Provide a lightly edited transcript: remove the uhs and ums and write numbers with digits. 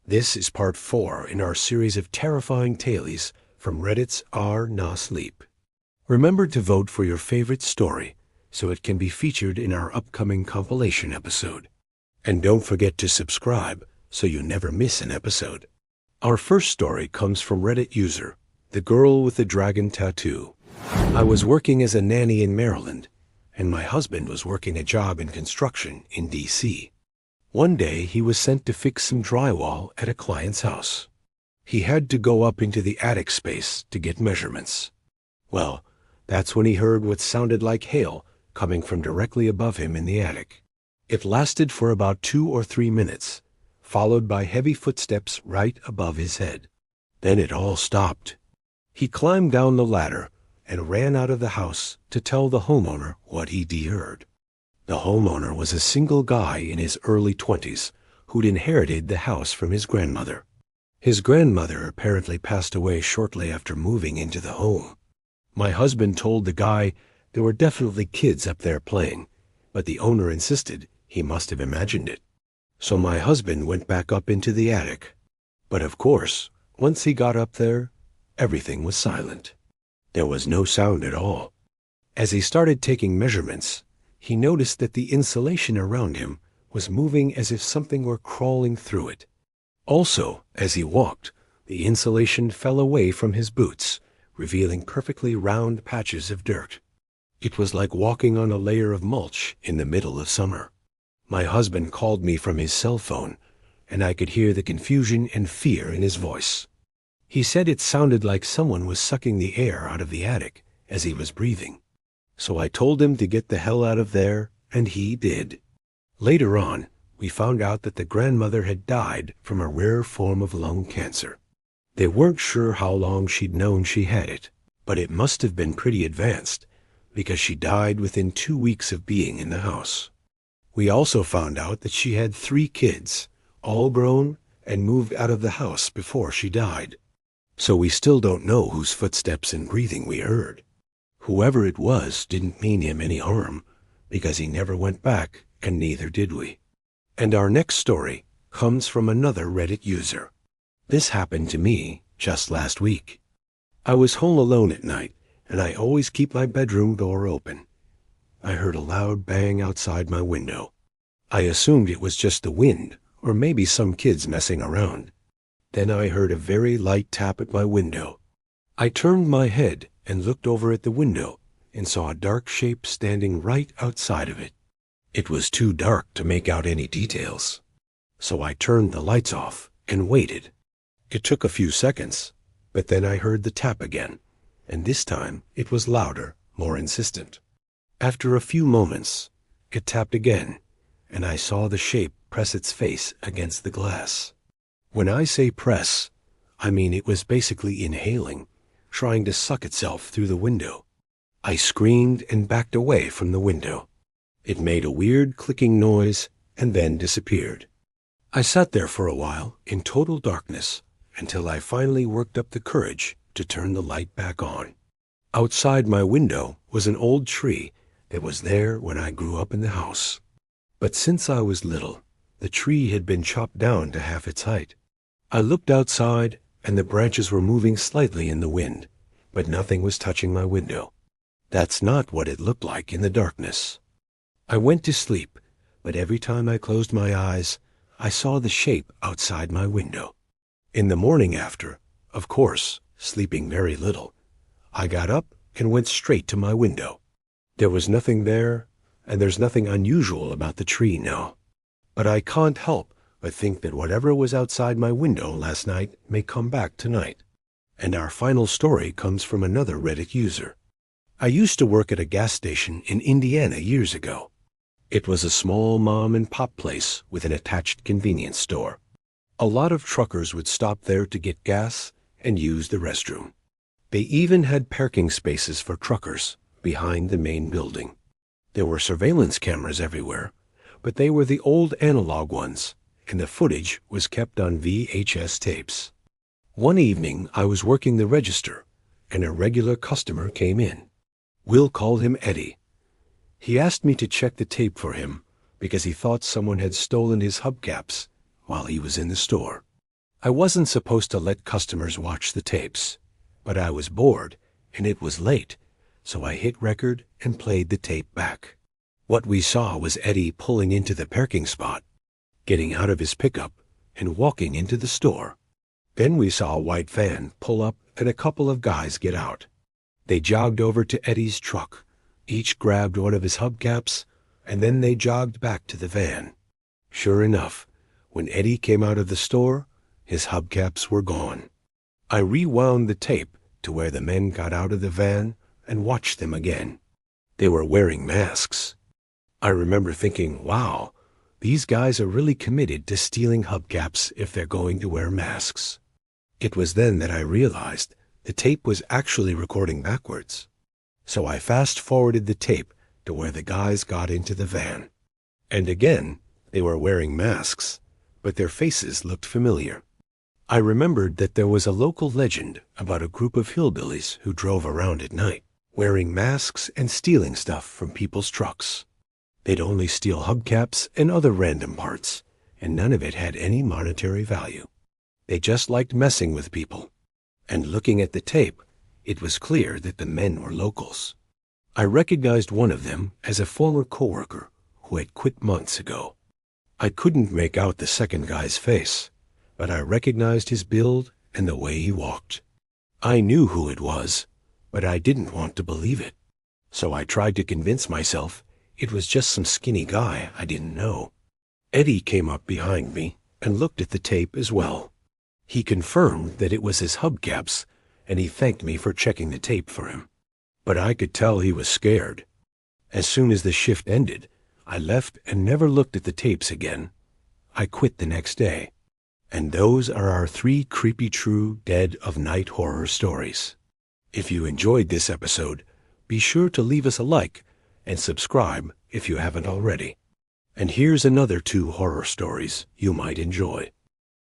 This is part 4 in our series of terrifying tales from Reddit's R Na Sleep. Remember to vote for your favorite story so it can be featured in our upcoming compilation episode. And don't forget to subscribe so you never miss an episode. Our first story comes from Reddit user, The Girl with the Dragon Tattoo. I was working as a nanny in Maryland, and my husband was working a job in construction in D.C. One day he was sent to fix some drywall at a client's house. He had to go up into the attic space to get measurements. Well, that's when he heard what sounded like hail coming from directly above him in the attic. It lasted for about 2 or 3 minutes, followed by heavy footsteps right above his head. Then it all stopped. He climbed down the ladder and ran out of the house to tell the homeowner what he'd heard. The homeowner was a single guy in his early 20s who'd inherited the house from his grandmother. His grandmother apparently passed away shortly after moving into the home. My husband told the guy there were definitely kids up there playing, but the owner insisted he must have imagined it. So my husband went back up into the attic. But of course, once he got up there, everything was silent. There was no sound at all. As he started taking measurements, he noticed that the insulation around him was moving as if something were crawling through it. Also, as he walked, the insulation fell away from his boots, revealing perfectly round patches of dirt. It was like walking on a layer of mulch in the middle of summer. My husband called me from his cell phone, and I could hear the confusion and fear in his voice. He said it sounded like someone was sucking the air out of the attic as he was breathing. So I told him to get the hell out of there, and he did. Later on, we found out that the grandmother had died from a rare form of lung cancer. They weren't sure how long she'd known she had it, but it must have been pretty advanced, because she died within 2 weeks of being in the house. We also found out that she had 3 kids, all grown and moved out of the house before she died. So we still don't know whose footsteps and breathing we heard. Whoever it was didn't mean him any harm, because he never went back, and neither did we. And our next story comes from another Reddit user. This happened to me just last week. I was home alone at night, and I always keep my bedroom door open. I heard a loud bang outside my window. I assumed it was just the wind, or maybe some kids messing around. Then I heard a very light tap at my window. I turned my head and looked over at the window and saw a dark shape standing right outside of it. It was too dark to make out any details, so I turned the lights off and waited. It took a few seconds, but then I heard the tap again, and this time it was louder, more insistent. After a few moments, it tapped again, and I saw the shape press its face against the glass. When I say press, I mean it was basically inhaling, trying to suck itself through the window. I screamed and backed away from the window. It made a weird clicking noise and then disappeared. I sat there for a while in total darkness until I finally worked up the courage to turn the light back on. Outside my window was an old tree that was there when I grew up in the house. But since I was little, the tree had been chopped down to half its height. I looked outside, and the branches were moving slightly in the wind, but nothing was touching my window. That's not what it looked like in the darkness. I went to sleep, but every time I closed my eyes, I saw the shape outside my window. In the morning after, of course, sleeping very little, I got up and went straight to my window. There was nothing there, and there's nothing unusual about the tree now. But I can't help but think that whatever was outside my window last night may come back tonight. And our final story comes from another Reddit user. I used to work at a gas station in Indiana years ago. It was a small mom-and-pop place with an attached convenience store. A lot of truckers would stop there to get gas and use the restroom. They even had parking spaces for truckers behind the main building. There were surveillance cameras everywhere, but they were the old analog ones, and the footage was kept on VHS tapes. One evening I was working the register, and a regular customer came in. We'll call him Eddie. He asked me to check the tape for him because he thought someone had stolen his hubcaps while he was in the store. I wasn't supposed to let customers watch the tapes, but I was bored and it was late, so I hit record and played the tape back. What we saw was Eddie pulling into the parking spot, getting out of his pickup, and walking into the store. Then we saw a white van pull up and a couple of guys get out. They jogged over to Eddie's truck, each grabbed one of his hubcaps, and then they jogged back to the van. Sure enough, when Eddie came out of the store, his hubcaps were gone. I rewound the tape to where the men got out of the van and watched them again. They were wearing masks. I remember thinking, wow, these guys are really committed to stealing hubcaps if they're going to wear masks. It was then that I realized the tape was actually recording backwards. So I fast-forwarded the tape to where the guys got into the van. And again, they were wearing masks, but their faces looked familiar. I remembered that there was a local legend about a group of hillbillies who drove around at night, wearing masks and stealing stuff from people's trucks. They'd only steal hubcaps and other random parts, and none of it had any monetary value. They just liked messing with people. And looking at the tape, it was clear that the men were locals. I recognized one of them as a former coworker who had quit months ago. I couldn't make out the second guy's face, but I recognized his build and the way he walked. I knew who it was, but I didn't want to believe it. So I tried to convince myself it was just some skinny guy I didn't know. Eddie came up behind me and looked at the tape as well. He confirmed that it was his hubcaps, and he thanked me for checking the tape for him. But I could tell he was scared. As soon as the shift ended, I left and never looked at the tapes again. I quit the next day. And those are our 3 creepy true dead of night horror stories. If you enjoyed this episode, be sure to leave us a like and subscribe if you haven't already. And here's another 2 horror stories you might enjoy.